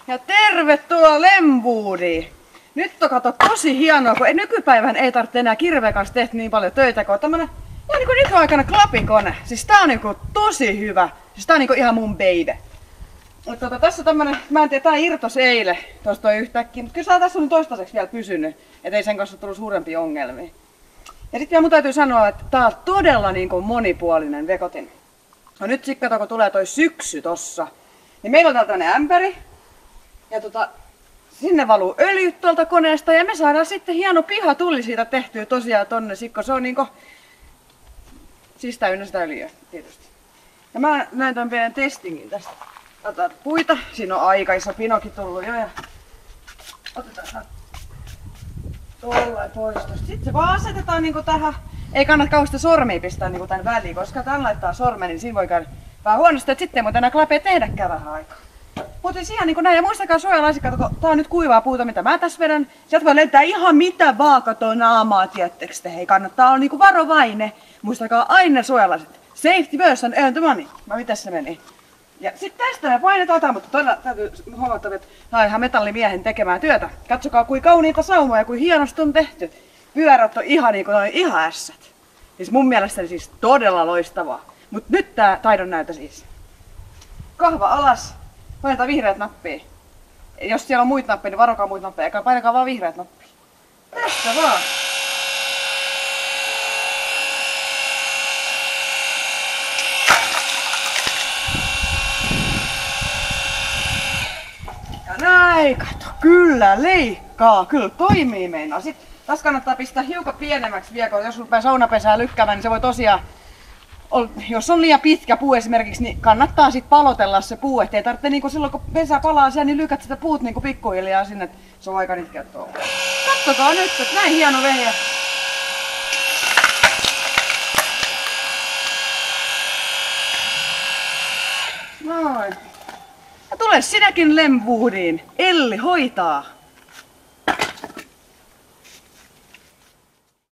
Ja tervetuloa Lemwoodiin! Nyt on kato tosi hienoa, kun nykypäivän ei tarvitse enää kirveen kanssa tehdä niin paljon töitä, kun on tämmönen ihan niinku nykyaikana klapikone. Siis tää on niinku tosi hyvä. Siis tää on niinku ihan mun baby. Tässä tämmönen, mä en tiedä, tää irtos eilen tosta toi yhtäkkiä, mutta kyllä tässä on toistaiseksi vielä pysynyt, ettei sen kanssa tullut suurempia ongelmia. Ja sitten vielä mun täytyy sanoa, että tää on todella niinku monipuolinen vekotin. No nyt sit kato, kun tulee toi syksy tossa, niin meillä on täällä tämmönen ämpäri. Ja sinne valuu öljyt tuolta koneesta ja me saadaan sitten hieno pihatulli siitä tehtyä tosiaan tonne sikko. Se on niinku siis täynnä sitä öljyä tietysti. Ja mä näin tämän pienen testingin tästä. Otetaan puita. Siinä on aika iso pinokin tullut jo ja otetaan tollain pois tosta. Sitten se vaan asetetaan niinku tähän. Ei kannata kauheasti sormia pistää niinku tän väliin, koska tän laittaa sormen, niin siinä voi käydä vähän huonosti, että sitten ei muuten enää klapea tehdäkään vähän aikaa. Mutta ihan niin kuin näin, ja muistakaa suojalaisikkaat, kun tää on nyt kuivaa puuta, mitä mä tässä vedän. Sieltä voi lentää ihan mitä vaan katoa naamaa, tiettekö te? Hei, kannattaa olla niinku varovainen. Muistakaa aina suojalaiset. Safety first and earn the money. Mitäs se meni? Ja sitten tästä me painetaan, mutta todella täytyy huomata, että tää on ihan metallimiehen tekemää työtä. Katsokaa, kuinka kauniita saumoja, kuin hienosti on tehty. Pyörät on ihan niinku noin ihan ässät. Siis mun mielestäni siis todella loistavaa. Mut nyt tää taidon näytä siis. Kahva alas. Painetaan vihreät nappia. Jos siellä on muita nappeja, niin varokaa muita nappeja, eikä painakaa vaan vihreät nappia. Tässä vaan. Ja näin, kato, kyllä leikkaa, kyllä toimii meinaa. Sitten tässä kannattaa pistää hiukan pienemmäksi vielä, kun jos rupeaa saunapesää lykkäämään, niin se voi tosiaan, jos on liian pitkä puu esimerkiksi, niin kannattaa sit palotella se puu, ettei tarvitse niinku silloin kun pesä palaa siellä, niin lykät sitä puut niinku pikkuhiljaa sinne, että se on aika nitkeä tuolla. Kattokaa nyt, että näin hieno vehje. Noin. Ja tule sinäkin Lemwoodiin, Elli hoitaa.